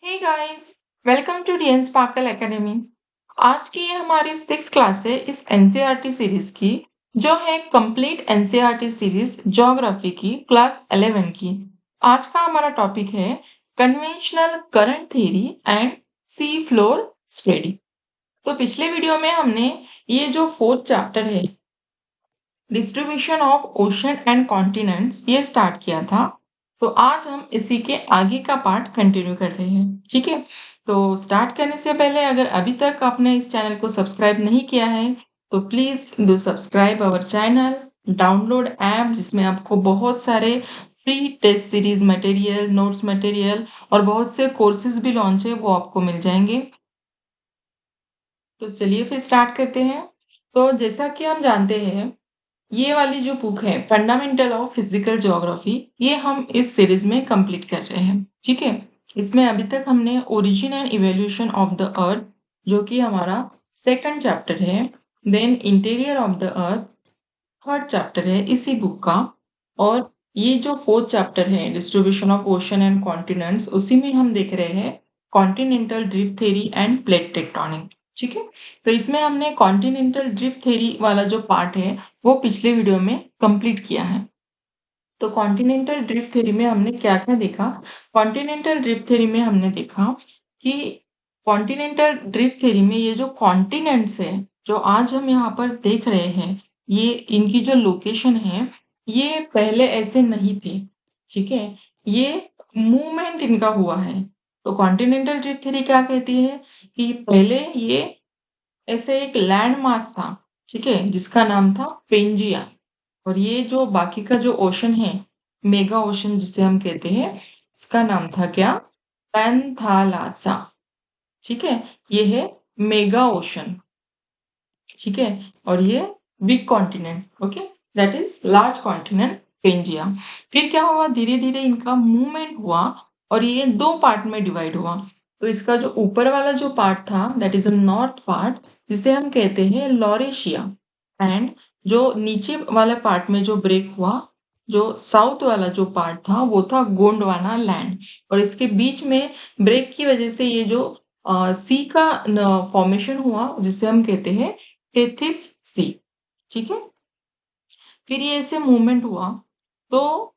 Hey guys, welcome to DN sparkle academy. आज की ये हमारी 6th क्लास है इस एनसीईआरटी सीरीज की, जो है कंप्लीट एनसीईआरटी सीरीज ज्योग्राफी की क्लास 11 की। आज का हमारा टॉपिक है conventional current theory and C floor spreading. तो पिछले वीडियो में हमने ये जो 4th चैप्टर है, distribution of ocean and continents, ये स्टार्ट किया था। तो आज हम इसी के आगे का पार्ट कंटिन्यू कर रहे हैं। ठीक है, तो स्टार्ट करने से पहले अगर अभी तक आपने इस चैनल को सब्सक्राइब नहीं किया है तो please do subscribe our channel, download app जिसमें आपको बहुत सारे free test series material, notes material और बहुत से कोर्सेज भी लॉन्च है, वो आपको मिल जाएंगे। तो चलिए फिर स्टार्ट करते हैं। तो जैसा कि हम जानते हैं, ये वाली जो बुक है फंडामेंटल ऑफ फिजिकल ज्योग्राफी, ये हम इस सीरीज में कंप्लीट कर रहे हैं। ठीक है, इसमें अभी तक हमने origin and evolution of the earth, जो कि हमारा सेकंड चैप्टर है, then interior of the earth third chapter है इसी बुक का, और ये जो 4th चैप्टर है distribution of ocean and continents, उसी में हम देख रहे हैं continental drift theory end plate tectonic. ठीक है, तो इसमें हमने कॉन्टिनेंटल ड्रिफ्ट थ्योरी वाला जो पार्ट है वो पिछले वीडियो में कंप्लीट किया है। तो कॉन्टिनेंटल ड्रिफ्ट थ्योरी में हमने क्या क्या देखा? कॉन्टिनेंटल ड्रिफ्ट थ्योरी में हमने देखा कि कॉन्टिनेंटल ड्रिफ्ट थ्योरी में ये जो कॉन्टिनेंट्स है, जो आज हम यहाँ पर देख रहे हैं, ये इनकी जो लोकेशन है, ये पहले ऐसे नहीं थे। ठीक है, ये मूवमेंट इनका हुआ है। तो कॉन्टिनेंटल ड्रिफ्ट थ्योरी क्या कहती है कि पहले ये ऐसे एक लैंड मास था, ठीक है, जिसका नाम था पेंजिया। और ये जो बाकी का जो ओशन है, मेगा ओशन जिसे हम कहते हैं, इसका नाम था क्या? पैंथालासा। ठीक है, ये है मेगा ओशन। ठीक है, और ये big continent, okay, that is large continent Pangaea. फिर क्या हुआ, धीरे धीरे इनका मूवमेंट हुआ और ये दो पार्ट में डिवाइड हुआ। तो इसका जो ऊपर वाला जो पार्ट था, that is a north part, जिसे हम कहते हैं लॉरेशिया, एंड जो नीचे वाले पार्ट में जो ब्रेक हुआ, जो साउथ वाला जो पार्ट था, वो था गोंडवाना लैंड। और इसके बीच में ब्रेक की वजह से ये जो सी का फॉर्मेशन हुआ, जिसे हम कहते हैं टेथिस सी। ठीक है, फिर ये ऐसे मूवमेंट हुआ। तो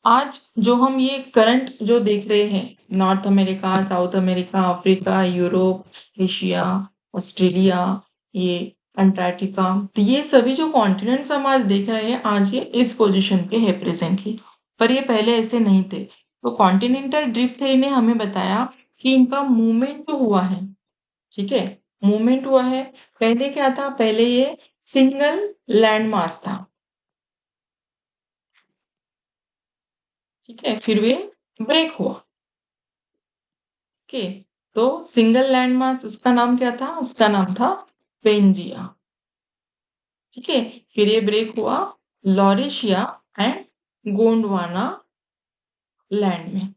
आज जो हम ये करंट जो देख रहे हैं, north America, south America, Africa, Europe, Asia, Australia, ये अंटार्कटिका, तो ये सभी जो कॉन्टिनेंट्स हम आज देख रहे हैं, आज ये इस पोजीशन पे है प्रेजेंटली, पर ये पहले ऐसे नहीं थे। तो कॉन्टिनेंटल ड्रिफ्ट थ्योरी ने हमें बताया कि इनका मूवमेंट जो हुआ है, ठीक है, मूवमेंट हुआ है। पहले क्या था, पहले ये सिंगल लैंड मास था। ठीक है, फिर वे ब्रेक हुआ। ओके, तो सिंगल लैंड मास, उसका नाम क्या था? उसका नाम था पेंजिया। ठीक है, फिर ये ब्रेक हुआ लॉरेशिया एंड गोंडवाना लैंड में।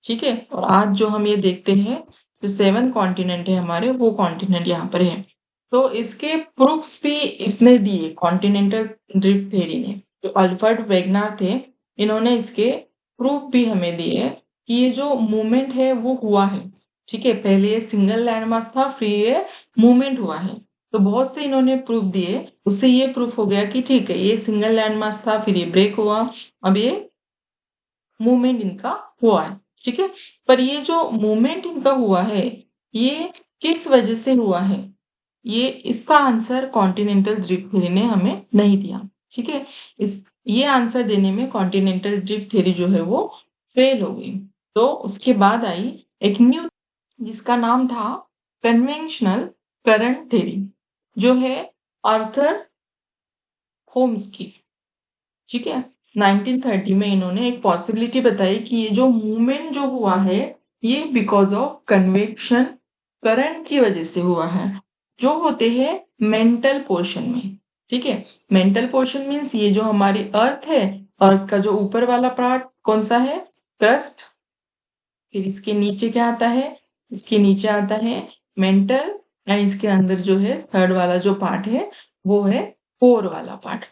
ठीक है, और आज जो हम ये देखते हैं, जो 7 कॉन्टिनेंट है हमारे, वो कॉन्टिनेंट यहाँ पर है। तो इसके प्रूफ्स भी इसने दिए, कॉन्टिनेंटल ड्रिफ्ट थ्योरी ने। जो अल्फ्रेड वेगनर थे, इन्होंने इसके प्रूफ भी हमें दिए कि ये जो मूवमेंट है वो हुआ है। ठीक है, पहले ये सिंगल लैंडमास था, फिर ये मूवमेंट हुआ है। तो बहुत से इन्होंने प्रूफ दिए, उससे ये प्रूफ हो गया कि ठीक है, ये सिंगल लैंडमास था, फिर ये ब्रेक हुआ, अब ये मूवमेंट इनका हुआ है। ठीक है, पर ये जो मूवमेंट इनका हुआ है, ये किस वजह से हुआ है, ये इसका आंसर कॉन्टिनेंटल ड्रिफ्ट थ्योरी ने हमें नहीं दिया। ठीक है, इस ये आंसर देने में कॉन्टिनेंटल ड्रिफ्ट थ्योरी जो है वो फेल हो गई। तो उसके बाद आई एक न्यू, जिसका नाम था कन्वेंशनल करंट थ्योरी, जो है आर्थर होम्स की। ठीक है, 1930 में इन्होंने एक पॉसिबिलिटी बताई कि ये जो मूवमेंट जो हुआ है, ये बिकॉज ऑफ कन्वेक्शन करंट की वजह से हुआ है, जो होते हैं मेंटल पोर्शन में। ठीक है, मेंटल पोर्शन मीन्स ये जो हमारी अर्थ है, अर्थ का जो ऊपर वाला पार्ट कौन सा है? क्रस्ट। फिर इसके नीचे क्या आता है? इसके नीचे आता है मेंटल, एंड इसके अंदर जो है थर्ड वाला जो पार्ट है, वो है कोर वाला पार्ट।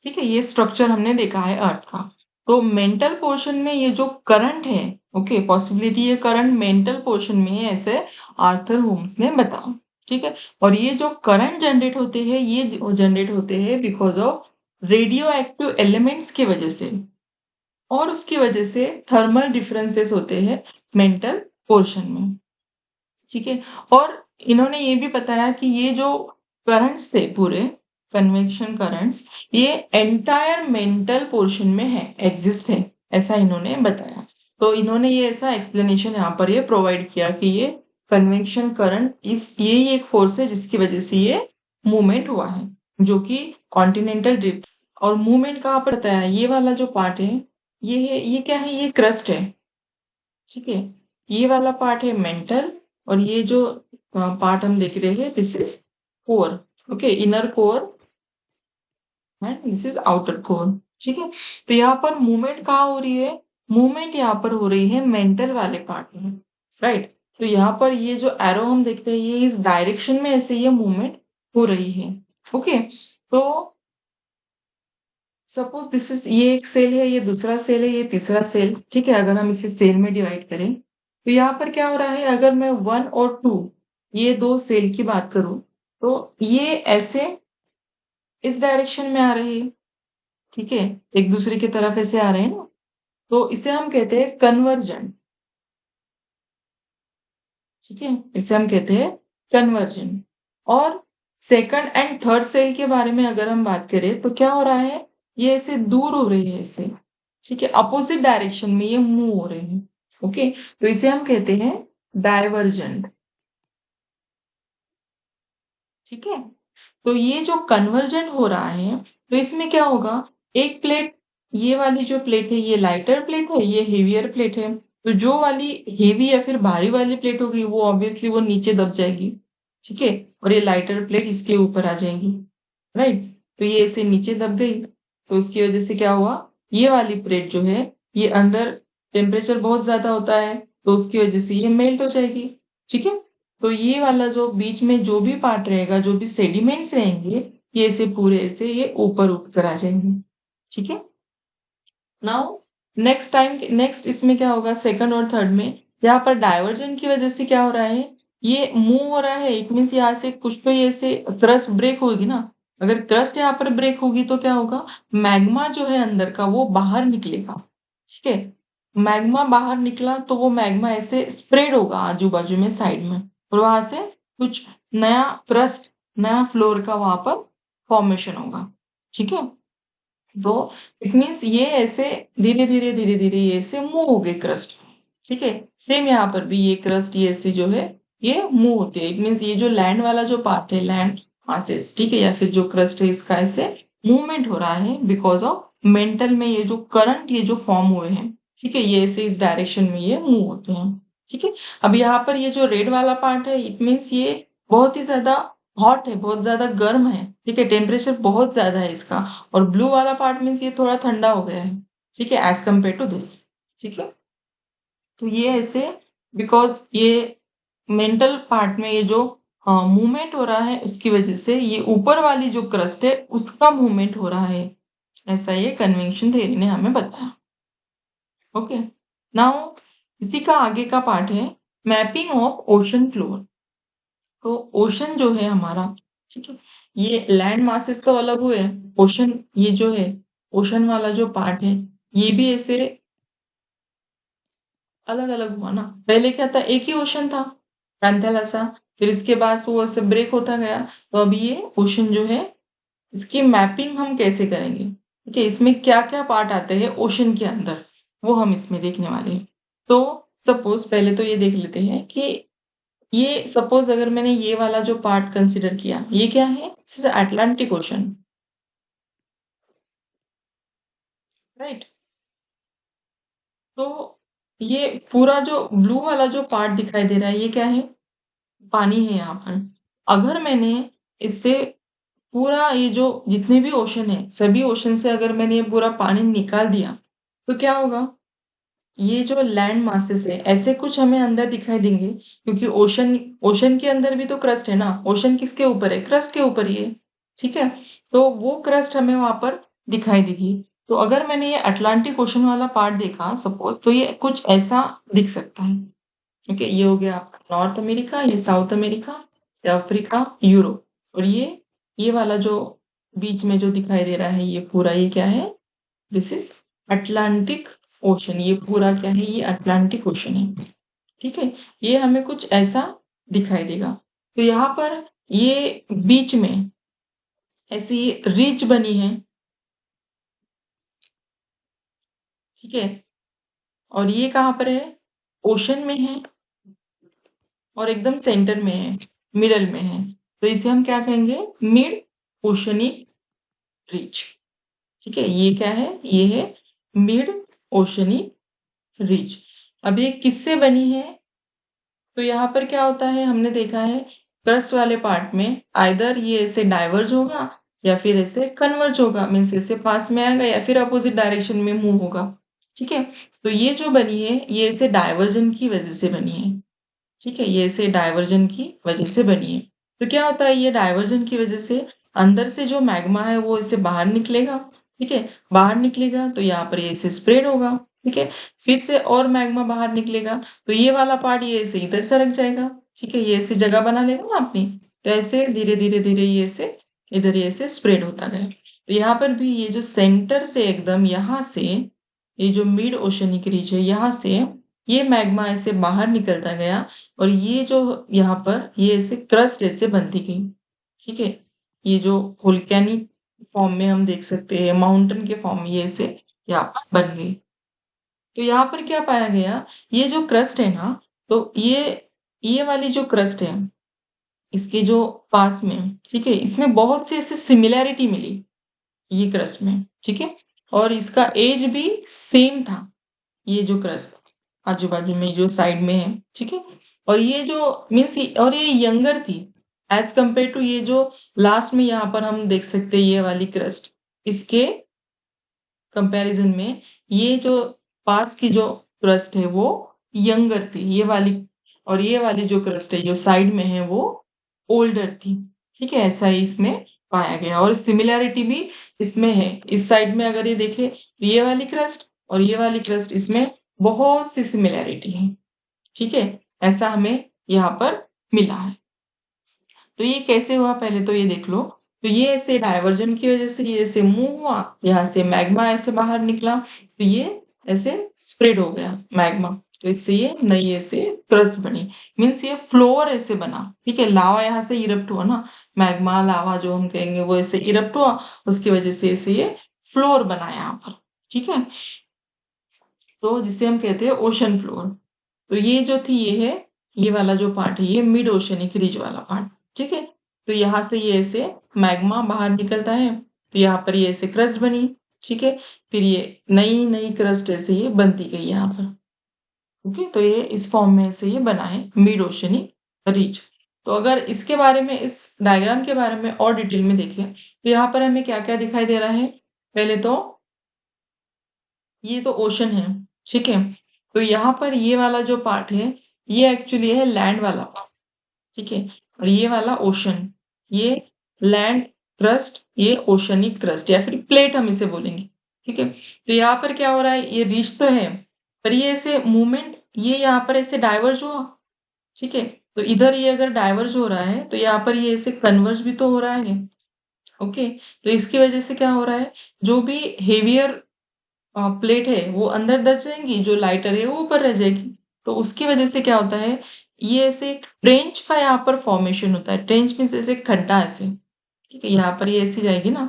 ठीक है, ये स्ट्रक्चर हमने देखा है अर्थ का। तो मेंटल पोर्शन में ये जो करंट है, ओके, पॉसिबिलिटी ये करंट मेंटल पोर्शन में है, ऐसे आर्थर होम्स ने बताया। ठीक है, और ये जो करंट जनरेट होते हैं ये जनरेट होते हैं because of radio active elements की वजह से, और उसकी वजह से थर्मल डिफरेंसेस होते हैं मेंटल पोर्शन में। ठीक है, और इन्होंने ये भी बताया कि ये जो करंट्स थे पूरे कन्वेक्शन करंट्स, ये एंटायर मेंटल पोर्शन में है, एग्जिस्ट है, ऐसा इन्होंने बताया। तो इन्होंने ये ऐसा एक्सप्लेनेशन यहाँ पर ये प्रोवाइड किया कि ये कन्वेक्शन करंट इस यही एक फोर्स है जिसकी वजह से ये मूवमेंट हुआ है, जो कि कॉन्टिनेंटल ड्रिफ्ट। और मूवमेंट कहाँ पर बताया, ये वाला जो पार्ट है ये है, ये क्या है, ये क्रस्ट है। ठीक है, ये वाला पार्ट है मेंटल, और ये जो पार्ट हम देख रहे हैं this is core. Okay, inner core and this is outer core. ठीक है, तो यहाँ पर मूवमेंट कहाँ हो रही है, मूवमेंट यहाँ पर हो रही है मेंटल वाले पार्ट में, राइट। तो यहाँ पर ये जो एरो हम देखते हैं ये इस डायरेक्शन में ऐसे ये मूवमेंट हो रही है। ओके, तो सपोज दिस इज, ये एक सेल है, ये दूसरा सेल है, ये तीसरा सेल। ठीक है, अगर हम इसे सेल में डिवाइड करें तो यहाँ पर क्या हो रहा है, अगर मैं 1 और 2 ये दो सेल की बात करूं तो ये ऐसे इस डायरेक्शन में आ रहे हैं। ठीक है, एक दूसरे की तरफ ऐसे आ रहे हैं ना, तो इसे हम कहते हैं कन्वर्जन। ठीक है, इसे हम कहते हैं कन्वर्जन। और सेकंड एंड थर्ड सेल के बारे में अगर हम बात करें तो क्या हो रहा है, ये ऐसे दूर हो रही है ऐसे। ठीक है, अपोजिट डायरेक्शन में ये मूव हो रहे हैं। ओके, तो इसे हम कहते हैं डाइवर्जेंट। ठीक है, तो ये जो कन्वर्जन हो रहा है तो इसमें क्या होगा, एक प्लेट, ये वाली जो प्लेट है ये लाइटर प्लेट है, ये हेवियर प्लेट है। तो जो वाली हेवी या फिर भारी वाली प्लेट होगी वो ऑब्वियसली वो नीचे दब जाएगी। ठीक है, और ये लाइटर प्लेट इसके ऊपर आ जाएगी, राइट। तो ये ऐसे नीचे दब गई, तो उसकी वजह से क्या हुआ, ये वाली प्लेट जो है ये अंदर टेम्परेचर बहुत ज्यादा होता है तो उसकी वजह से ये मेल्ट हो जाएगी। ठीक है, तो ये वाला जो बीच में जो भी पार्ट रहेगा, जो भी सेडिमेंट्स रहेंगे, ये ऐसे पूरे ऐसे ये ऊपर उठ कर आ जाएंगे। ठीक है, नाउ नेक्स्ट इसमें क्या होगा, सेकंड और थर्ड में यहाँ पर डाइवर्जन की वजह से क्या हो रहा है, ये मूव हो रहा है। इट मीन्स यहाँ से कुछ तो ये ऐसे क्रस्ट ब्रेक होगी ना, अगर क्रस्ट यहाँ पर ब्रेक होगी तो क्या होगा, मैग्मा जो है अंदर का वो बाहर निकलेगा। ठीक है, मैग्मा बाहर निकला तो वो मैग्मा ऐसे स्प्रेड होगा आजू बाजू में साइड में, और वहां से कुछ नया क्रस्ट, नया फ्लोर का वहां पर फॉर्मेशन होगा। ठीक है, तो इट मीन्स ये ऐसे धीरे धीरे धीरे धीरे ये ऐसे मूव हो गए क्रस्ट। ठीक है, सेम यहाँ पर भी ये क्रस्ट ये ऐसे जो है ये मूव होते हैं। इट मीन्स ये जो लैंड वाला जो पार्ट है, लैंड मासेस, ठीक है, या फिर जो क्रस्ट है इसका ऐसे मूवमेंट हो रहा है बिकॉज ऑफ मेंटल में ये जो करंट ये जो फॉर्म हुए हैं। ठीक है, ये ऐसे इस डायरेक्शन में ये मूव होते हैं। ठीक है, अब यहाँ पर ये जो रेड वाला पार्ट है इट मीन्स ये बहुत ही ज्यादा हॉट है, बहुत ज्यादा गर्म है। ठीक है, टेम्परेचर बहुत ज्यादा है इसका। और ब्लू वाला पार्ट मीन्स ये थोड़ा ठंडा हो गया है। ठीक है, एज कम्पेयर टू दिस। ठीक है, तो ये ऐसे बिकॉज ये मेंटल पार्ट में ये जो मूवमेंट हो रहा है उसकी वजह से ये ऊपर वाली जो क्रस्ट है उसका मूवमेंट हो रहा है, ऐसा ये कन्वेंशन थ्योरी ने हमें बताया। ओके, नाउ इसी का आगे का पार्ट है मैपिंग ऑफ ओशन फ्लोर। तो ओशन जो है हमारा, ठीक है, ये लैंड मासेस तो अलग हुए, ओशन ये जो है ओशन वाला जो पार्ट है ये भी ऐसे अलग अलग हुआ ना। पहले क्या था, एक ही ओशन था पैंथेला सा, फिर इसके बाद वो ऐसे ब्रेक होता गया। तो अभी ये ओशन जो है इसकी मैपिंग हम कैसे करेंगे, ठीक है, इसमें क्या क्या पार्ट आते हैं ओशन के अंदर वो हम इसमें देखने वाले हैं। तो सपोज पहले तो ये देख लेते हैं कि ये सपोज अगर मैंने ये वाला जो पार्ट कंसिडर किया, ये क्या है, अटलांटिक ओशन, राइट। तो ये पूरा जो ब्लू वाला जो पार्ट दिखाई दे रहा है ये क्या है, पानी है यहाँ पर। अगर मैंने इससे पूरा ये जो जितने भी ओशन है सभी ओशन से अगर मैंने ये पूरा पानी निकाल दिया तो क्या होगा, ये जो लैंड मासेस है ऐसे कुछ हमें अंदर दिखाई देंगे, क्योंकि ओशन ओशन के अंदर भी तो क्रस्ट है ना। ओशन किसके ऊपर है, क्रस्ट के ऊपर ही है। ठीक है, तो वो क्रस्ट हमें वहां पर दिखाई देगी। तो अगर मैंने ये अटलांटिक ओशन वाला पार्ट देखा सपोज, तो ये कुछ ऐसा दिख सकता है। ओके, ये हो गया आपका नॉर्थ अमेरिका, ये साउथ अमेरिका, ये अफ्रीका, यूरोप, और ये वाला जो बीच में जो दिखाई दे रहा है ये पूरा, ये क्या है? This is Atlantic ocean. ये पूरा क्या है? ये अटलांटिक ओशन है। ठीक है, ये हमें कुछ ऐसा दिखाई देगा। तो यहाँ पर ये बीच में ऐसी रिज बनी है, ठीक है, और ये कहाँ पर है? ओशन में है, और एकदम सेंटर में है, मिडल में है। तो इसे हम क्या कहेंगे? Mid oceanic ridge. ठीक है, ये क्या है? ये है मिड ओशनिक रिज। अब ये किससे बनी है? तो यहाँ पर क्या होता है, हमने देखा है क्रस्ट वाले पार्ट में आइदर ये ऐसे डाइवर्ज होगा या फिर ऐसे कन्वर्ज होगा, मीन्स ऐसे पास में आएगा या फिर अपोजिट डायरेक्शन में मूव होगा। ठीक है, तो ये जो बनी है ये ऐसे डाइवर्जन की वजह से बनी है। ठीक है, ये ऐसे डाइवर्जन की वजह से बनी है। तो क्या होता है, ये डाइवर्जन की वजह से अंदर से जो मैग्मा है वो इसे बाहर निकलेगा। ठीक है, बाहर निकलेगा तो यहाँ पर ये इसे स्प्रेड होगा। ठीक है, फिर से और मैग्मा बाहर निकलेगा, तो ये वाला पार्ट ये ऐसे इधर सरक जाएगा। ठीक है, ये ऐसे जगह बना लेगा ना अपनी, तो ऐसे धीरे धीरे धीरे ये ऐसे इधर ये ऐसे स्प्रेड होता गया। तो यहाँ पर भी ये जो सेंटर से एकदम यहाँ से ये जो मिड ओशनिक रीज है यहाँ से ये मैग्मा ऐसे बाहर निकलता गया, और ये जो यहाँ पर ये ऐसे क्रस्ट ऐसे बनती गई। ठीक है, ये जो वोल्केनिक फॉर्म में हम देख सकते हैं, माउंटेन के फॉर्म में ये ऐसे यहाँ पर बन गई। तो यहाँ पर क्या पाया गया, ये जो क्रस्ट है ना, तो ये वाली जो क्रस्ट है इसके जो पास में, ठीक है, इसमें बहुत से ऐसे सिमिलैरिटी मिली ये क्रस्ट में। ठीक है, और इसका एज भी सेम था, ये जो क्रस्ट आजू बाजू में जो साइड में है। ठीक है, और ये जो मीन्स और ये यंगर थी एज कंपेयर टू ये जो लास्ट में यहाँ पर हम देख सकते हैं ये वाली क्रस्ट, इसके कंपैरिजन में ये जो पास की जो क्रस्ट है वो यंगर थी ये वाली, और ये वाली जो क्रस्ट है जो साइड में है वो ओल्डर थी। ठीक है, ऐसा ही इसमें पाया गया, और सिमिलैरिटी भी इसमें है। इस साइड में अगर ये देखे तो ये वाली क्रस्ट और ये वाली क्रस्ट, इसमें बहुत सी सिमिलैरिटी है। ठीक है, ऐसा हमें यहाँ पर मिला है। तो ये कैसे हुआ, पहले तो ये देख लो। तो ये ऐसे डाइवर्जन की वजह से ये ऐसे मूव हुआ, यहाँ से मैग्मा ऐसे बाहर निकला, तो ये ऐसे स्प्रेड हो गया मैग्मा, तो इससे ये नई ऐसे क्रस्ट बनी, मीन्स ये फ्लोर ऐसे बना। ठीक है, लावा यहाँ से इरप्ट हुआ ना, मैग्मा लावा जो हम कहेंगे वो ऐसे इरप्ट हुआ, उसकी वजह से ऐसे ये फ्लोर बना यहाँ पर। ठीक है, तो जिसे हम कहते हैं ओशन फ्लोर। तो ये जो थी ये है, ये वाला जो पार्ट है ये मिड ओशनिक रिज वाला पार्ट। ठीक है, तो यहाँ से ये ऐसे मैग्मा बाहर निकलता है, तो यहाँ पर ये ऐसे क्रस्ट बनी। ठीक है, फिर ये नई नई क्रस्ट ऐसे ये बनती गई यहाँ पर। ओके, तो ये इस फॉर्म में से ये बना है मिड ओशनिक रिज। तो अगर इसके बारे में, इस डायग्राम के बारे में और डिटेल में देखें तो यहाँ पर हमें क्या क्या दिखाई दे रहा है। पहले तो ये तो ओशन है। ठीक है, तो यहाँ पर ये वाला जो पार्ट है ये एक्चुअली है लैंड वाला पार्ट। ठीक है, और ये वाला ओशन, ये लैंड क्रस्ट, ये ओशनिक क्रस्ट या फिर प्लेट हम इसे बोलेंगे। ठीक है, तो यहाँ पर क्या हो रहा है, ये रिज तो है पर ये ऐसे मूवमेंट, ये यहाँ पर ऐसे डाइवर्ज हुआ। ठीक है, तो इधर ये अगर डाइवर्ज हो रहा है तो यहाँ पर ये ऐसे कन्वर्ज भी तो हो रहा है। ओके, तो इसकी वजह से क्या हो रहा है, जो भी हेवियर प्लेट है वो अंदर दस जाएंगी, जो लाइटर है वो ऊपर रह जाएगी। तो उसकी वजह से क्या होता है, ये ऐसे एक ट्रेंच का यहाँ पर फॉर्मेशन होता है। ट्रेंच मीन्स ऐसे खड्डा ऐसे। ठीक है, यहाँ पर ये ऐसी जाएगी ना,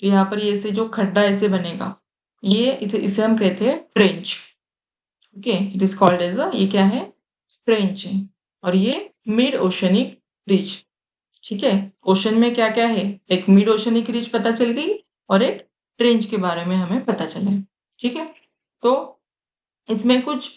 तो यहाँ पर ये ऐसे जो खड्डा ऐसे बनेगा, ये इसे हम कहते हैं trench. Okay, it is called as ये क्या है, ट्रेंच है। और ये मिड ओशनिक रिज। ठीक है, ओशन में क्या क्या है, एक मिड ओशनिक रिज पता चल गई और एक ट्रेंच के बारे में हमें पता चला। ठीक है, तो इसमें कुछ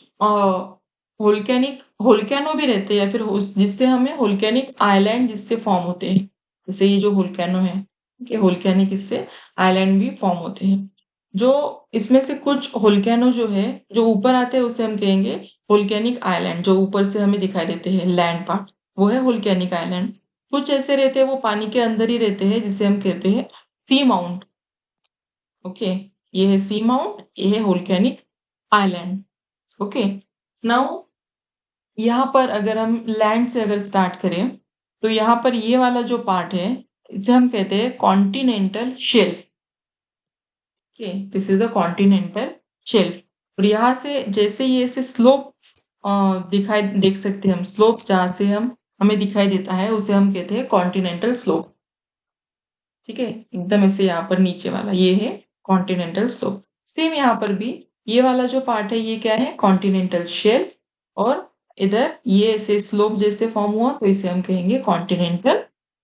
वोल्केनिक वोल्केनो भी रहते हैं, या फिर जिससे हमें वोल्केनिक आइलैंड जिससे फॉर्म होते हैं, जैसे ये जो वोल्केनो है, ठीक है, वोल्केनिक इससे आइलैंड भी फॉर्म होते हैं। जो इसमें से कुछ वोल्केनो जो है जो ऊपर आते हैं उसे हम कहेंगे वोल्केनिक आइलैंड, जो ऊपर से हमें दिखाई देते हैं लैंड पार्ट, वो है वोल्केनिक आइलैंड। कुछ ऐसे रहते हैं वो पानी के अंदर ही रहते हैं जिसे हम कहते हैं सी माउंट। ओके, ये है सी माउंट, ये है वोल्केनिक आइलैंड। ओके, नाउ यहाँ पर अगर हम लैंड से अगर स्टार्ट करें तो यहाँ पर ये वाला जो पार्ट है इसे हम कहते हैं continental shelf. Okay, this is the continental shelf. और यहाँ से जैसे ये ऐसे स्लोप दिखाई देख सकते हैं हम, स्लोप जहाँ से हम हमें दिखाई देता है उसे हम कहते हैं कॉन्टिनेंटल स्लोप। ठीक है, एकदम ऐसे यहाँ पर नीचे वाला ये है कॉन्टिनेंटल स्लोप। सेम यहाँ पर भी ये वाला जो पार्ट है ये क्या है, कॉन्टिनेंटल शेल्फ। और इधर ये ऐसे स्लोप जैसे फॉर्म हुआ तो इसे हम कहेंगे कॉन्टिनेंटल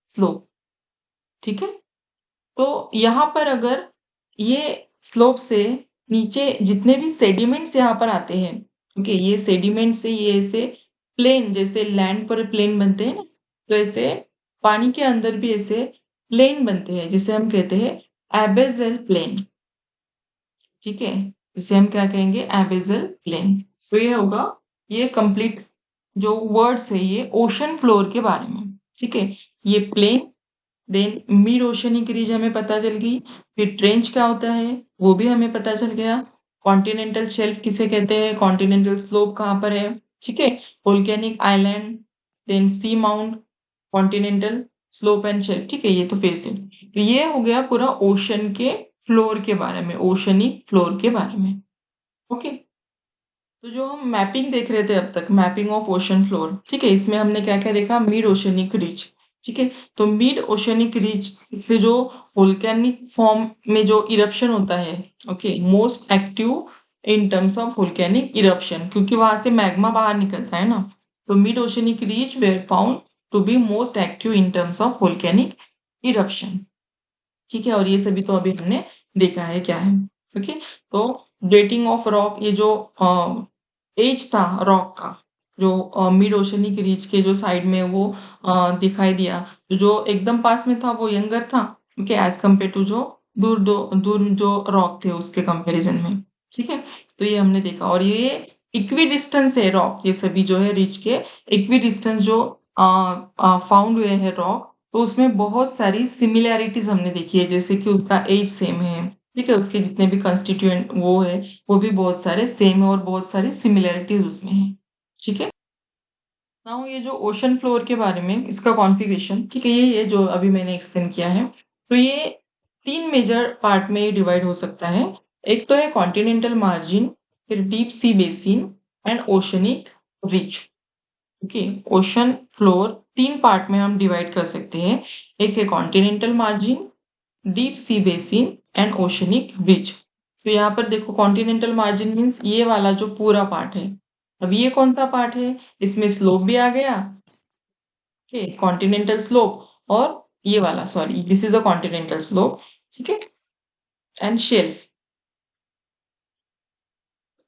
स्लोप। ठीक है, तो यहाँ पर अगर ये स्लोप से नीचे जितने भी सेडिमेंट्स यहाँ पर आते हैं, ओके, ये सेडिमेंट से ये ऐसे प्लेन, जैसे लैंड पर प्लेन बनते हैं ना, तो ऐसे पानी के अंदर भी ऐसे प्लेन बनते हैं जिसे हम कहते हैं एबेजल प्लेन। ठीक है, इसे हम क्या कहेंगे, एबेजल प्लेन। तो ये होगा, ये कंप्लीट जो वर्ड्स है ये ओशन फ्लोर के बारे में। ठीक है, ये प्लेन, देन मिड ओशनिक रीज हमें पता चल गई, फिर ट्रेंच क्या होता है वो भी हमें पता चल गया, कॉन्टिनेंटल शेल्फ किसे कहते हैं, कॉन्टिनेंटल स्लोप कहाँ पर है, ठीक है, volcanic island, then seamount, continental slope and shelf. ठीक है, ये तो बेसिक। तो ये हो गया पूरा ओशन के फ्लोर के बारे में, ओशनिक फ्लोर के बारे में। ओके, तो जो हम मैपिंग देख रहे थे अब तक, मैपिंग ऑफ ओशन फ्लोर, ठीक है, इसमें हमने क्या क्या देखा, मिड ओशनिक रिज। ठीक है, तो मिड ओशनिक रिज, इससे जो वोल्केनिक फॉर्म में जो इरप्शन होता है, okay, most active in terms of volcanic eruption, क्योंकि वहां से मैग्मा बाहर निकलता है ना, तो mid oceanic ridge were found to be most active in terms of volcanic eruption. ठीक है, और ये सभी तो अभी हमने देखा है क्या है। ओके, तो डेटिंग ऑफ रॉक, ये जो एज था रॉक का, जो मिड ओशनिक रीच के जो साइड में वो दिखाई दिया, तो जो एकदम पास में था वो यंगर था, ओके, एज कम्पेयर टू जो दूर जो रॉक थे उसके कंपैरिजन में। ठीक है, तो ये हमने देखा, और ये इक्वी डिस्टेंस है रॉक, ये सभी जो है रिच के इक्वी डिस्टेंस जो फाउंड हुए हैं रॉक, तो उसमें बहुत सारी सिमिलैरिटीज हमने देखी है, जैसे कि उसका एज सेम है, ठीक है, उसके जितने भी कंस्टिट्यूएंट वो है वो भी बहुत सारे सेम है और बहुत सारी सिमिलैरिटीज उसमें है। ठीक है, नाउ ये जो ओशन फ्लोर के बारे में इसका कॉन्फ़िगरेशन, ठीक है, ये जो अभी मैंने एक्सप्लेन किया है, तो ये तीन मेजर पार्ट में डिवाइड हो सकता है। एक तो है कॉन्टिनेंटल मार्जिन, फिर deep sea basin and oceanic rich. Okay, ocean floor तीन पार्ट में हम डिवाइड कर सकते हैं, एक है continental margin, deep sea basin and oceanic ridge. तो यहाँ पर देखो, कॉन्टिनेंटल मार्जिन मीन्स ये वाला जो पूरा पार्ट है। अब ये कौन सा पार्ट है, इसमें स्लोप भी आ गया, ओके, कॉन्टिनेंटल स्लोप, और ये वाला, sorry, this is a continental slope, ठीक है, एंड शेल्फ,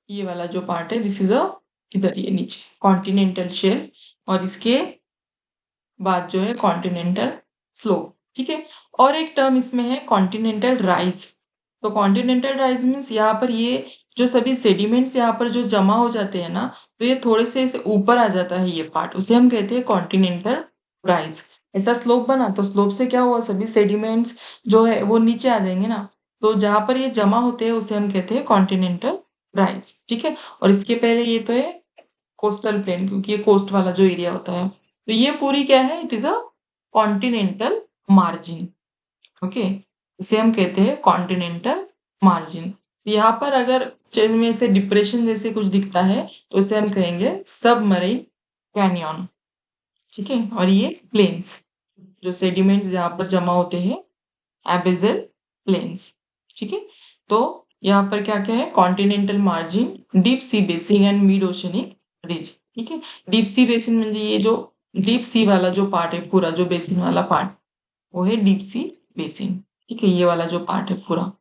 ये वाला जो पार्ट है दिस इज अ, इधर ये नीचे कॉन्टिनेंटल शेल्फ, और इसके बाद जो है कॉन्टिनेंटल स्लोप। ठीक है, और एक टर्म इसमें है कॉन्टिनेंटल राइज। तो कॉन्टिनेंटल राइज मीन्स यहाँ पर ये जो सभी सेडिमेंट्स यहाँ पर जो जमा हो जाते हैं ना, तो ये थोड़े से ऐसे ऊपर आ जाता है ये पार्ट, उसे हम कहते हैं कॉन्टिनेंटल राइज। ऐसा स्लोप बना तो स्लोप से क्या हुआ, सभी सेडिमेंट्स जो है वो नीचे आ जाएंगे ना, तो जहां पर ये जमा होते हैं उसे हम कहते हैं कॉन्टिनेंटल राइज। ठीक है, और इसके पहले ये तो है कोस्टल प्लेन, क्योंकि ये कोस्ट वाला जो एरिया होता है, तो ये पूरी क्या है, it is a continental margin. Okay, इसे हम कहते हैं कॉन्टिनेंटल मार्जिन। यहाँ पर अगर चेन में से डिप्रेशन जैसे कुछ दिखता है तो इसे हम कहेंगे सबमरीन कैनियन। ठीक है, और ये प्लेन्स, जो सेडिमेंट्स जहाँ पर जमा होते हैं, एबेजल प्लेन्स। ठीक है, तो यहाँ पर क्या क्या है, continental margin, deep sea basin and mid oceanic ridge. ठीक है, डीप सी बेसिन म्हणजे ये जो डीप सी वाला जो पार्ट है पूरा, जो बेसिन वाला पार्ट, वो है डीप सी बेसिन। ठीक है, ये वाला जो पार्ट है पूरा,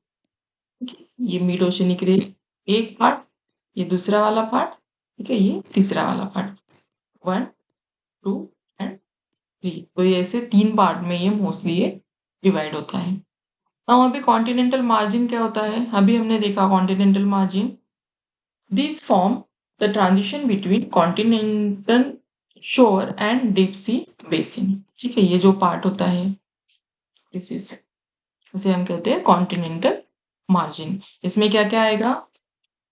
ठीक है, ये मिड ओशनिक रिज एक पार्ट, ये दूसरा वाला पार्ट, ठीक है, ये तीसरा वाला पार्ट, 1 2 एंड 3। तो ये ऐसे तीन पार्ट में ये मोस्टली ये डिवाइड होता है। अब अभी कॉन्टिनेंटल मार्जिन क्या होता है, अभी हमने देखा continental margin, this form the transition between continental शोर एंड डीप सी बेसिन। ठीक है, ये जो पार्ट होता है दिस इज, इसे हम कहते हैं कॉन्टिनेंटल मार्जिन। इसमें क्या क्या आएगा?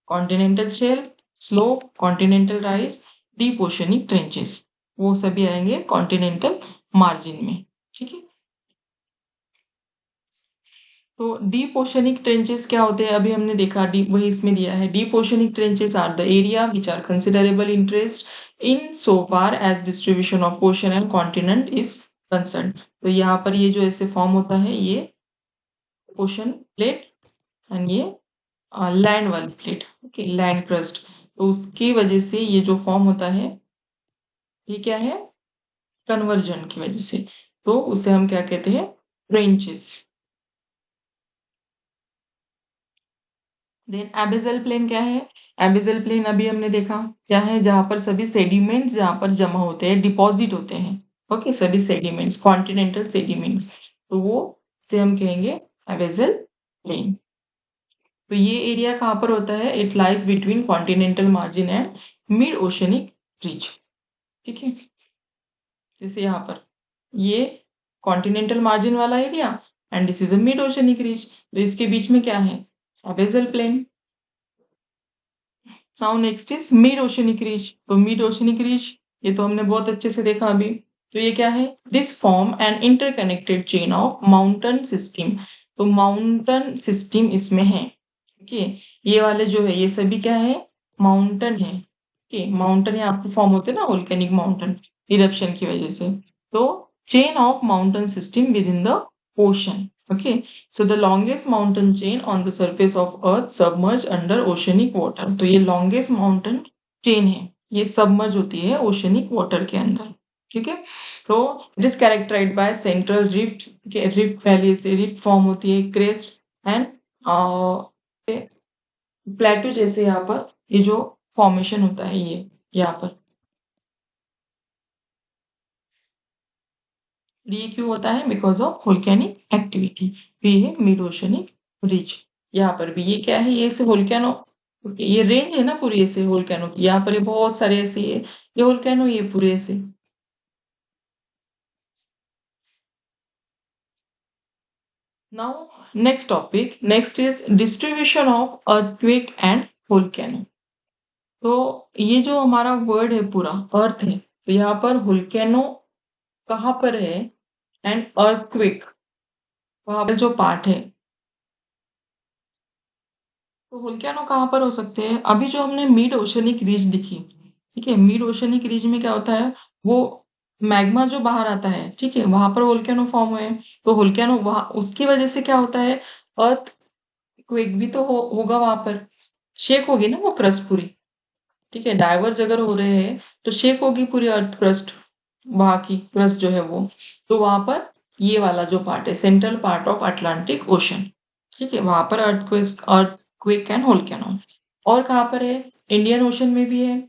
Continental shelf, slope, continental rise, deep oceanic trenches, वो सभी आएंगे कॉन्टिनेंटल मार्जिन में। ठीक है, तो डीप ओशनिक ट्रेंचेस क्या होते हैं? अभी हमने देखा, डीप वही इसमें दिया है, deep oceanic trenches are the area which are considerable interest in so far as distribution of ocean and continent is concern. तो यहाँ पर ये जो ऐसे फॉर्म होता है, ये ओशन प्लेट एंड ये लैंड वाली प्लेट, ओके, लैंड क्रस्ट। तो उसकी वजह से ये जो फॉर्म होता है, ये क्या है? कन्वर्जन की वजह से। तो उसे हम क्या कहते हैं? ट्रेंचेस। देन एबिसल प्लेन क्या है? एबिसल प्लेन अभी हमने देखा क्या है, जहां पर सभी सेडिमेंट्स जहां पर जमा होते हैं, डिपॉजिट होते हैं, ओके, सभी सेडिमेंट्स, कॉन्टिनेंटल सेडिमेंट्स, तो वो से हम कहेंगे एबिसल प्लेन। तो ये एरिया कहाँ पर होता है? It lies between continental margin and mid oceanic ridge. ठीक है, जैसे यहाँ पर ये कॉन्टिनेंटल मार्जिन वाला area and this is a mid oceanic ridge, तो इसके बीच में क्या है? Abyssal plain. Now next is mid oceanic ridge. तो मिड ओशनिक रीच, ये तो हमने बहुत अच्छे से देखा अभी। तो ये क्या है? This form an interconnected chain of mountain system. तो माउंटेन सिस्टम इसमें है, ओके, ये वाले जो है ये सभी क्या है? माउंटेन है, ओके, माउंटेन यहाँ पे फॉर्म होते हैं ना, वोल्केनिक माउंटेन, इरप्शन की वजह से। तो chain of mountain system with in the ocean, okay, so the longest mountain chain on the surface of earth submerged under oceanic water। तो ये longest mountain chain है, ये submerge होती है oceanic water के अंदर। ठीक है, तो it is characterized by central rift, rift valley से rift form होती है, crest and प्लेटो जैसे यहाँ पर ये जो फॉर्मेशन होता है, ये यहाँ पर ये क्यों होता है? Because of volcanic activity. ये है मिड ओशनिक रिज। यहाँ पर भी ये क्या है? ये ऐसे वोल्केनो, ये रेंज है ना पूरी ऐसे वोल्केनो की, यहाँ पर ये बहुत सारे ऐसे ये वोल्केनो, ये पूरे ऐसे। Now next topic, next is distribution of earthquake and volcano. तो ये जो हमारा वर्ड है पूरा अर्थ है, तो यहाँ पर वोल्केनो कहाँ पर है एंड अर्थक्वेक वहां पर जो पार्ट है, तो वोल्केनो कहाँ पर हो सकते हैं? अभी जो हमने मिड ओशनिक रीज दिखी, ठीक है, मिड ओशनिक रीज में क्या होता है? वो मैग्मा जो बाहर आता है, ठीक है, वहां पर वोल्केनो फॉर्म हुए हैं। तो वोल्केनो वहां, उसकी वजह से क्या होता है? अर्थ क्वेक भी तो होगा वहां पर, शेक होगी ना वो क्रस्ट पूरी। ठीक है, डाइवर्स अगर हो रहे हैं तो शेक होगी पूरी अर्थ क्रस्ट, वहां की क्रस्ट जो है वो। तो वहां पर ये वाला जो पार्ट है, central part of Atlantic ocean, ठीक है, वहां पर अर्थक्वेक एंड वोल्केनो। और कहाँ पर है? इंडियन ओशन में भी है,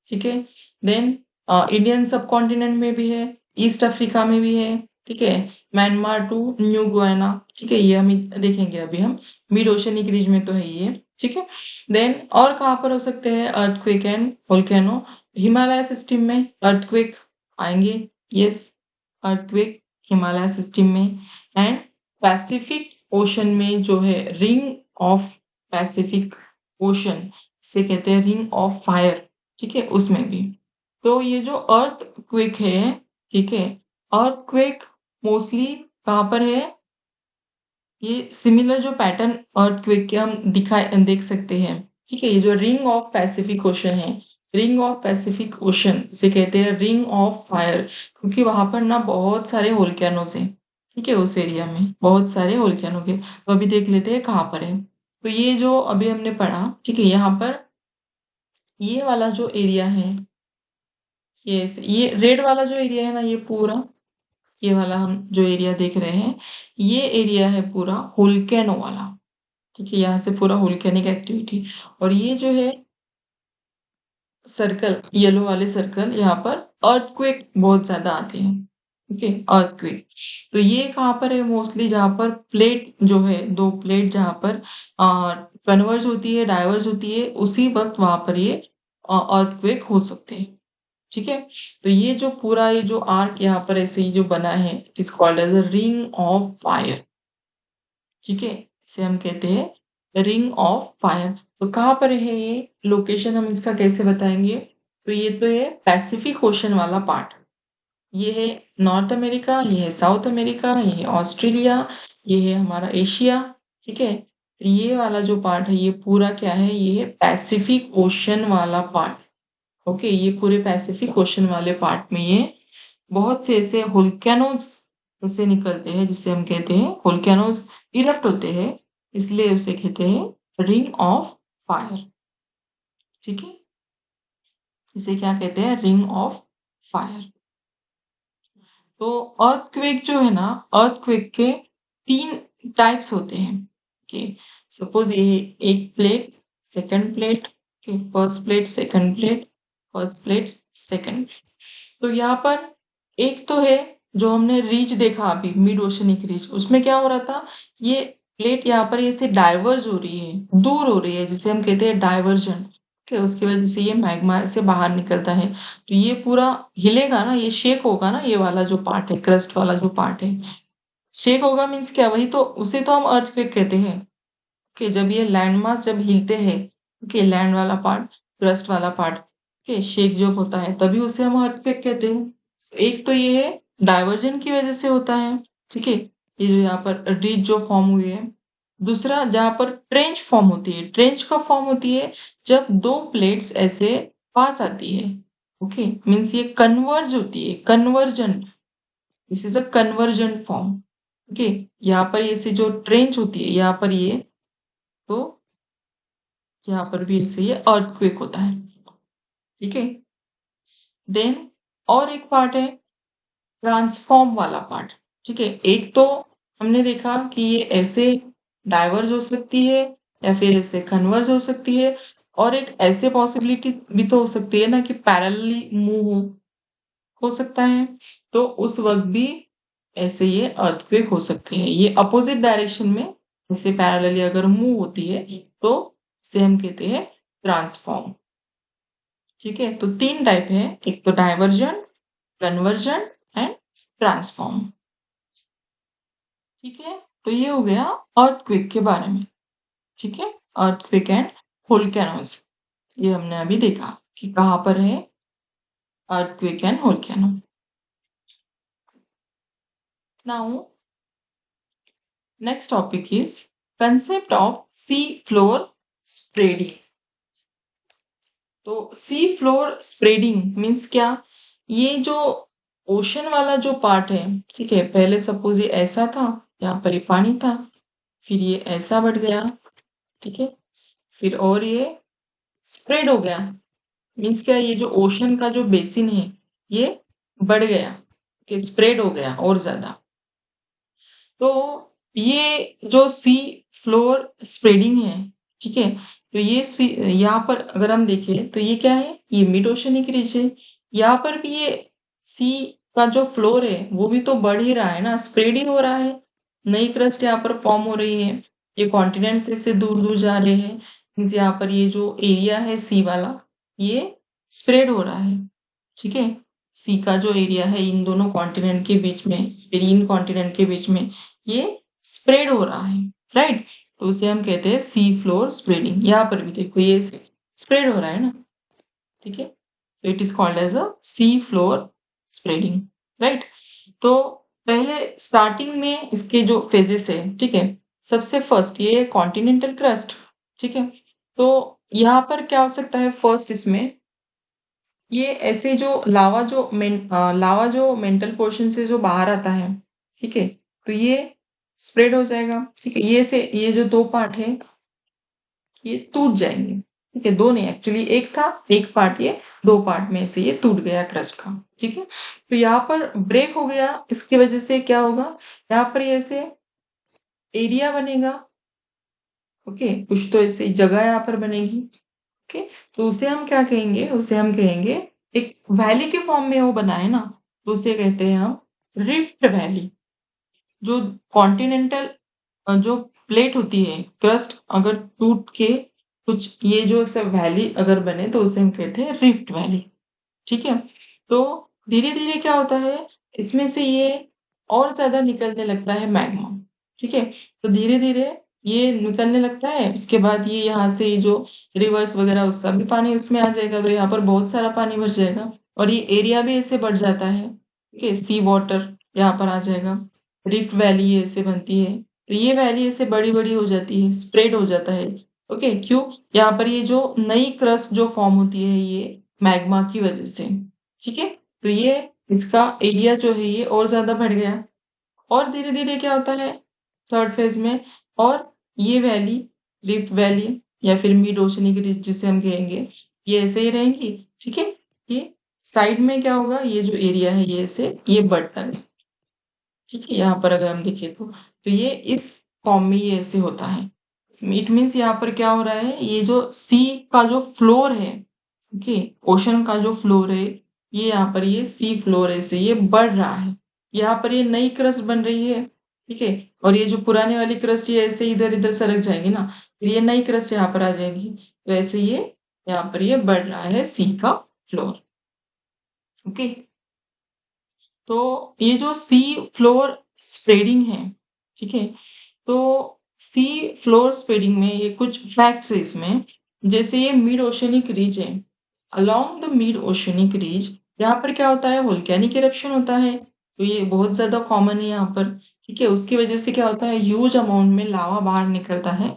ठीक है, देन इंडियन सब कॉन्टिनेंट में भी है, ईस्ट अफ्रीका में भी है, ठीक है, म्यांमार टू न्यू गुयाना, ठीक है, ये हम देखेंगे अभी हम। मिड ओशनिक रीज में तो है ये, ठीक है। देन और कहाँ पर हो सकते हैं earthquake and volcano? Himalaya system में अर्थक्वेक आएंगे, यस, अर्थक्वेक हिमालय सिस्टम में। एंड पैसिफिक ओशन में जो है रिंग ऑफ पैसिफिक ओशन, से कहते हैं रिंग ऑफ फायर, ठीक है, उसमें भी। तो ये जो अर्थ क्वेक है, ठीक है, अर्थ क्वेक मोस्टली कहाँ पर है? ये सिमिलर जो पैटर्न अर्थक्वेक के हम देख सकते हैं, ठीक है, ये जो रिंग ऑफ पैसिफिक ओशन है, रिंग ऑफ पैसिफिक ओशन से कहते हैं रिंग ऑफ फायर, क्योंकि वहां पर ना बहुत सारे वोल्केनोस हैं, ठीक है, उस एरिया में बहुत सारे वोल्केनो के। तो अभी देख लेते हैं कहाँ पर है। तो ये जो अभी हमने पढ़ा, ठीक है, यहाँ पर ये वाला जो एरिया है, ये रेड वाला जो एरिया है ना, ये पूरा, ये वाला हम जो एरिया देख रहे हैं, ये एरिया है पूरा वोल्केनो वाला, ठीक है, यहाँ से पूरा वोल्केनिक एक्टिविटी। और ये जो है सर्कल, येलो वाले सर्कल, यहाँ पर अर्थक्वेक बहुत ज्यादा आते हैं, ओके, अर्थक्वेक। तो ये कहाँ पर है? मोस्टली जहाँ पर प्लेट जो है, दो प्लेट जहाँ पर कन्वर्ज होती है, डाइवर्ज होती है, उसी वक्त वहां पर ये अर्थक्वेक हो सकते हैं, ठीक है। तो ये जो पूरा ये जो आर्क यहाँ पर ऐसे ही जो बना है, it is called as a ring of fire, ठीक है, इसे हम कहते हैं रिंग ऑफ फायर। तो कहाँ पर है ये लोकेशन, हम इसका कैसे बताएंगे? तो ये तो है पैसिफिक ओशन वाला पार्ट, ये है नॉर्थ अमेरिका, ये है साउथ अमेरिका, ये है ऑस्ट्रेलिया, ये है हमारा एशिया। ठीक है, तो ये वाला जो पार्ट है ये पूरा क्या है, ये है पैसिफिक ओशन वाला पार्ट। ओके, ये पूरे पैसिफिक ओशन वाले पार्ट में ये बहुत से ऐसे वोल्केनोज ऐसे निकलते हैं, जिसे हम कहते हैं वोल्केनोज इरप्ट होते हैं, इसलिए उसे कहते हैं रिंग ऑफ फायर। ठीक है, इसे क्या कहते हैं, रिंग ऑफ फायर। तो अर्थक्वेक जो है ना, अर्थक्वेक के 3 टाइप्स होते हैं। ओके, सपोज ये एक plate, second plate, first plate, second plate, first plate, second. तो यहाँ पर एक तो है जो हमने रीच देखा अभी, मिड ओशनिक रीच, उसमें क्या हो रहा था, ये प्लेट यहाँ पर ऐसे डाइवर्ज हो रही है, दूर हो रही है, जिसे हम कहते हैं डाइवर्जन। कि उसकी वजह से ये मैग्मा से बाहर निकलता है, तो ये पूरा हिलेगा ना, ये शेक होगा ना, ये वाला जो पार्ट है, क्रस्ट वाला जो पार्ट है, शेक होगा मीन्स क्या, वही तो, उसे तो हम अर्थक्वेक कहते हैं। कि जब ये लैंडमास जब हिलते हैं, कि लैंड वाला पार्ट, क्रस्ट वाला पार्ट के शेक जब होता है, तभी उसे हम अर्थक्वेक कहते हैं। एक तो ये है डाइवर्जन की वजह से होता है। ठीक है, ये जो यहाँ पर रीच जो फॉर्म हुई है। दूसरा, जहां पर ट्रेंच फॉर्म होती है, ट्रेंच कब फॉर्म होती है, जब 2 प्लेट्स ऐसे पास आती है। ओके, मीन्स ये कन्वर्ज होती है, conversion, this is a conversion form. Okay, यहाँ पर ऐसे जो ट्रेंच होती है यहाँ पर ये, तो यहाँ पर भी ऐसे ये अर्थक्वेक होता है। ठीक है, देन और एक पार्ट है ट्रांसफॉर्म वाला पार्ट। ठीक है, एक तो हमने देखा कि ये ऐसे डाइवर्ज हो सकती है या फिर ऐसे कन्वर्ज हो सकती है, और एक ऐसे पॉसिबिलिटी भी तो हो सकती है ना कि पैरेलली मूव हो सकता है, तो उस वक्त भी ऐसे ये अर्थक्वेक हो सकते हैं। ये अपोजिट डायरेक्शन में ऐसे पैरेलली अगर मूव होती है तो इसे हम कहते हैं ट्रांसफॉर्म। ठीक है, तो 3 टाइप है, एक तो डाइवर्जन, कन्वर्जन एंड ट्रांसफॉर्म। ठीक है, तो ये हो गया अर्थक्वेक के बारे में। ठीक है, अर्थक्वेक एंड वोल्केनोज, ये हमने अभी देखा कि कहाँ पर है earthquake and volcano. Now next topic is concept of C floor spreading. तो सी फ्लोर स्प्रेडिंग मीन्स क्या, ये जो ओशन वाला जो पार्ट है, ठीक है, पहले सपोज ये ऐसा था, यहाँ पर ये पानी था, फिर ये ऐसा बढ़ गया, ठीक है, फिर और ये स्प्रेड हो गया, मीन्स क्या, ये जो ओशन का जो बेसिन है ये बढ़ गया, कि स्प्रेड हो गया और ज्यादा। तो ये जो सी फ्लोर स्प्रेडिंग है, ठीक है, तो ये यहाँ पर अगर हम देखें तो ये क्या है, ये मिड ओशनिक रीज है। यहाँ पर भी ये सी का जो फ्लोर है वो भी तो बढ़ ही रहा है ना, स्प्रेड ही हो रहा है, नई क्रस्ट यहाँ पर फॉर्म हो रही है, ये कॉन्टिनेंट से दूर दूर जा रहे हैं, मीन्स यहाँ पर ये जो एरिया है सी वाला, ये स्प्रेड हो रहा है। ठीक है, सी का जो एरिया है इन दोनों कॉन्टिनेंट के बीच में, फिर इन कॉन्टिनेंट के बीच में ये स्प्रेड हो रहा है, राइट, तो उसे हम कहते हैं सी फ्लोर स्प्रेडिंग। यहाँ पर भी देखो ये स्प्रेड हो रहा है ना, ठीक है, तो it is called as a sea floor spreading, right. तो पहले स्टार्टिंग में इसके जो फेजेस है, ठीक है, सबसे फर्स्ट ये कॉन्टिनेंटल क्रस्ट। ठीक है, तो यहाँ पर क्या हो सकता है, फर्स्ट इसमें ये ऐसे जो लावा जो मेंटल पोर्शन से जो बाहर आता है, ठीक है, तो ये स्प्रेड हो जाएगा। ठीक है, ये जो 2 पार्ट है ये टूट जाएंगे। ठीक है, दो नहीं, एक्चुअली एक था, एक पार्ट, ये 2 पार्ट में से ये टूट गया क्रस्ट का। ठीक है, तो यहाँ पर ब्रेक हो गया, इसकी वजह से क्या होगा, यहाँ पर ऐसे एरिया बनेगा। ओके, कुछ तो ऐसे जगह यहाँ पर बनेगी। ओके, तो उसे हम क्या कहेंगे, उसे हम कहेंगे एक वैली के फॉर्म में वो बना है ना, तो उसे कहते हैं हम रिफ्ट वैली। जो कॉन्टिनेंटल जो प्लेट होती है, क्रस्ट अगर टूट के कुछ ये जो सब वैली अगर बने तो उसे हम कहते हैं रिफ्ट वैली। ठीक है, तो धीरे धीरे क्या होता है, इसमें से ये और ज्यादा निकलने लगता है मैग्मा। ठीक है, तो धीरे धीरे ये निकलने लगता है, उसके बाद ये यहाँ से जो रिवर्स वगैरह उसका भी पानी उसमें आ जाएगा, तो यहाँ पर बहुत सारा पानी भर जाएगा और ये एरिया भी ऐसे बढ़ जाता है। ठीक है, सी वाटर यहाँ पर आ जाएगा। रिफ्ट वैली ऐसे बनती है, तो ये वैली ऐसे बड़ी बड़ी हो जाती है, स्प्रेड हो जाता है। ओके, क्यों? यहाँ पर ये जो नई क्रस्ट जो फॉर्म होती है ये मैग्मा की वजह से। ठीक है, तो ये इसका एरिया जो है ये और ज्यादा बढ़ गया, और धीरे धीरे क्या होता है थर्ड फेज में, और ये वैली, रिफ्ट वैली या फिर मिड ओशनिक रिज जिसे हम कहेंगे, ये ऐसे ही रहेंगी। ठीक है, ये साइड में क्या होगा, ये जो एरिया है ये ऐसे ये बढ़ता है। ठीक है, यहाँ पर अगर हम देखें तो ये इस फॉर्म में ये ऐसे होता है। इट मीन्स यहाँ पर क्या हो रहा है, ये जो सी का जो फ्लोर है, ओके, ओशन का जो फ्लोर है, ये यहाँ पर ये सी फ्लोर ऐसे ये बढ़ रहा है। यहाँ पर ये नई क्रस्ट बन रही है। ठीक है, और ये जो पुराने वाली क्रस्ट ये ऐसे इधर इधर सरक जाएगी ना, फिर ये नई क्रस्ट यहाँ पर आ जाएगी, तो ऐसे ये यहाँ पर ये बढ़ रहा है सी का फ्लोर। ओके, तो ये जो सी फ्लोर स्प्रेडिंग है, ठीक है, तो सी फ्लोर स्प्रेडिंग में ये कुछ फैक्ट्स है इसमें। जैसे ये मिड ओशनिक रीज है, अलोंग द मिड ओशनिक रीज यहाँ पर क्या होता है, वोल्केनिक इरप्शन होता है, तो ये बहुत ज्यादा कॉमन है यहाँ पर। ठीक है, उसकी वजह से क्या होता है, ह्यूज अमाउंट में लावा बाहर निकलता है,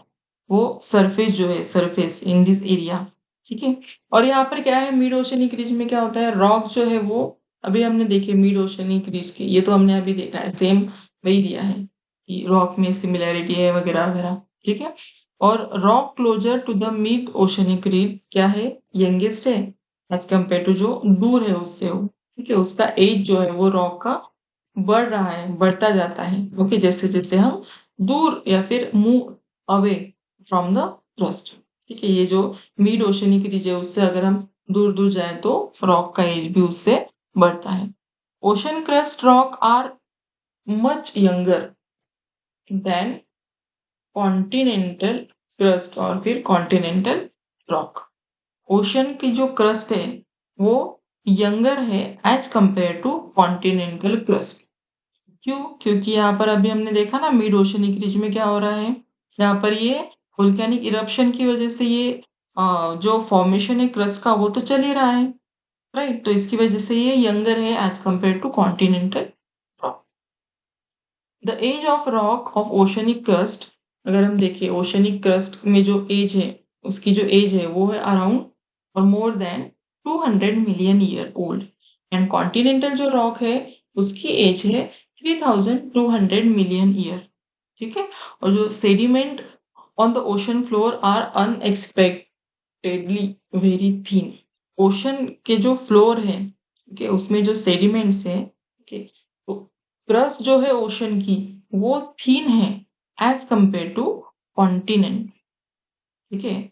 वो सरफेस जो है, सरफेस इन दिस एरिया। ठीक है, और यहाँ पर क्या है, मिड ओशनिक रीज में क्या होता है, रॉक जो है वो, अभी हमने देखे मिड ओशनिक रीज की, ये तो हमने अभी देखा है, सेम वही दिया है कि रॉक में सिमिलैरिटी है वगैरह वगैरह। ठीक है, और rock closer to the mid oceanic ridge क्या है, यंगेस्ट है एज कम्पेयर टू जो दूर है उससे वो। ठीक है, उसका एज जो है वो रॉक का बढ़ रहा है, बढ़ता जाता है। ओके, जैसे जैसे हम दूर या फिर move away from the crust. ठीक है, ये जो मिड ओशनिक रीज है उससे अगर हम दूर दूर जाए तो रॉक का एज भी उससे बढ़ता है। Ocean crust rock are much younger than continental crust और फिर कॉन्टिनेंटल रॉक। ओशन की जो क्रस्ट है वो यंगर है as compare to continental crust. क्यों? क्योंकि यहाँ पर अभी हमने देखा ना मिड ओशनिक रीज में क्या हो रहा है, यहाँ पर ये वोल्केनिक इरप्शन की वजह से ये जो फॉर्मेशन है क्रस्ट का वो तो चल ही रहा है, राइट, तो इसकी वजह से ये यंगर है as compare to continental rock. The age of rock of oceanic crust, अगर हम देखें ओशनिक क्रस्ट में जो एज है, उसकी जो एज है वो है अराउंड और more than 200 million year old, and continental जो रॉक है उसकी एज है 3200 मिलियन ईयर। ठीक है, और जो sediment on the ocean floor are unexpectedly very thin. Ocean के जो फ्लोर है, okay, उसमें जो सेडिमेंट्स है, okay, तो क्रस्ट जो है ओशन की वो थीन है एज कंपेयर टू कॉन्टिनेंट। ठीक है,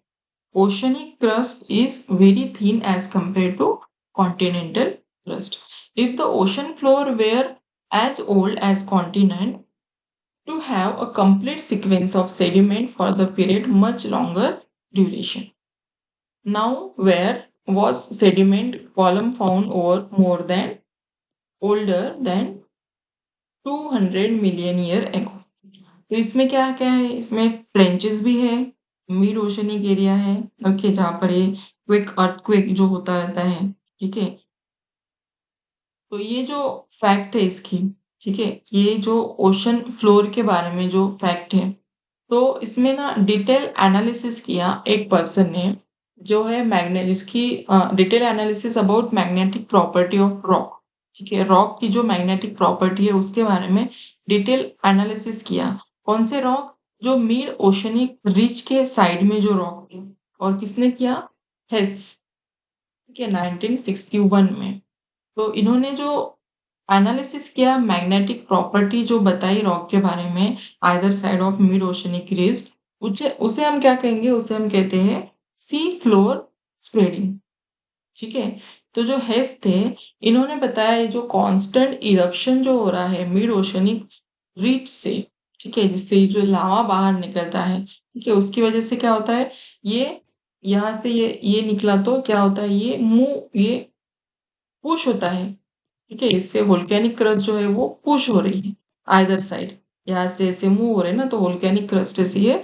oceanic crust is very thin as compare to continental crust. If the ocean floor were as old as continent, to have a complete sequence of sediment for the period much longer duration. Now, where was sediment column found over more than older than 200 million year ago? तो इसमें क्या क्या है, इसमें trenches भी है, mid oceanic area है, okay, जहाँ पर ये क्विक अर्थक्वेक जो होता रहता है। ठीक है, तो ये जो फैक्ट है इसकी, ठीक है, ये जो ओशन फ्लोर के बारे में जो फैक्ट है, तो इसमें ना डिटेल एनालिसिस किया एक पर्सन ने, जो है मैग्नेट, इसकी detail analysis about magnetic property of rock. ठीक है, रॉक की जो मैग्नेटिक प्रॉपर्टी है उसके बारे में डिटेल एनालिसिस किया। कौन से रॉक? जो मिड ओशनिक रिज के साइड में जो रॉक है, और किसने किया? हेस। ठीक है, 1961 में। तो इन्होंने जो एनालिसिस किया, मैग्नेटिक प्रॉपर्टी जो बताई रॉक के बारे में either side of mid oceanic ridge, उसे हम क्या कहेंगे, उसे हम कहते हैं सी फ्लोर स्प्रेडिंग। ठीक है, तो जो हेस थे, इन्होंने बताया ये जो कांस्टेंट इरप्शन जो हो रहा है मिड ओशनिक रिज से, ठीक है, जिससे जो लावा बाहर निकलता है, ठीक है, उसकी वजह से क्या होता है, ये यहाँ से ये निकला तो क्या होता है, ये पुश होता है। ठीक है, इससे वोल्केनिक क्रस्ट जो है वो पुश हो रही है आइदर साइड। यहाँ से ऐसे मूव हो रहे हैं ना, तो वोल्केनिक क्रस्ट से ये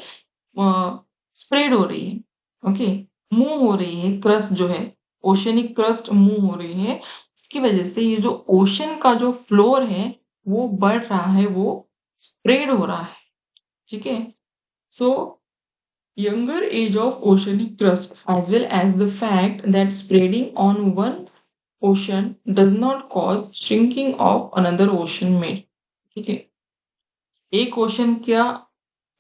स्प्रेड हो रही है। ओके, मूव हो रही है क्रस्ट जो है, ओशनिक क्रस्ट मूव हो रही है, उसकी वजह से ये जो ओशन का जो फ्लोर है वो बढ़ रहा है, वो स्प्रेड हो रहा है। ठीक है, सो younger age of oceanic crust as well as the fact that spreading on one ocean does not cause shrinking of another ocean made। ठीक है, एक ओशन क्या,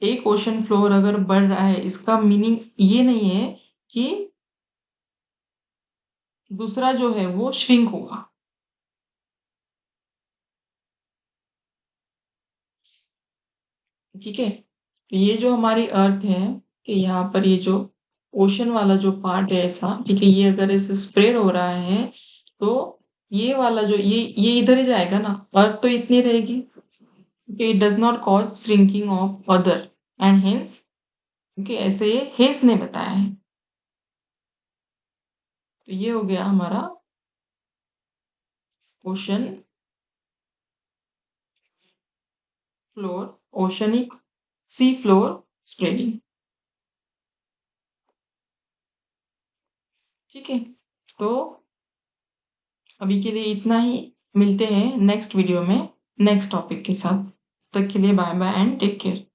एक ओशन फ्लोर अगर बढ़ रहा है इसका मीनिंग ये नहीं है कि दूसरा जो है वो श्रिंक होगा। ठीक है, तो ये जो हमारी अर्थ है कि यहाँ पर ये जो ओशन वाला जो पार्ट है ऐसा, ठीक है, ये अगर ऐसे स्प्रेड हो रहा है तो ये वाला जो ये इधर ही जाएगा ना, अर्थ तो इतनी रहेगी। Okay, it does not cause shrinking of other and hence, okay, ऐसे ये हेंस ने बताया है। तो ये हो गया हमारा ओशन फ्लोर, ओशनिक सी फ्लोर स्प्रेडिंग। ठीक है, तो अभी के लिए इतना ही, मिलते हैं नेक्स्ट वीडियो में नेक्स्ट टॉपिक के साथ। तब तक के लिए bye bye and take care.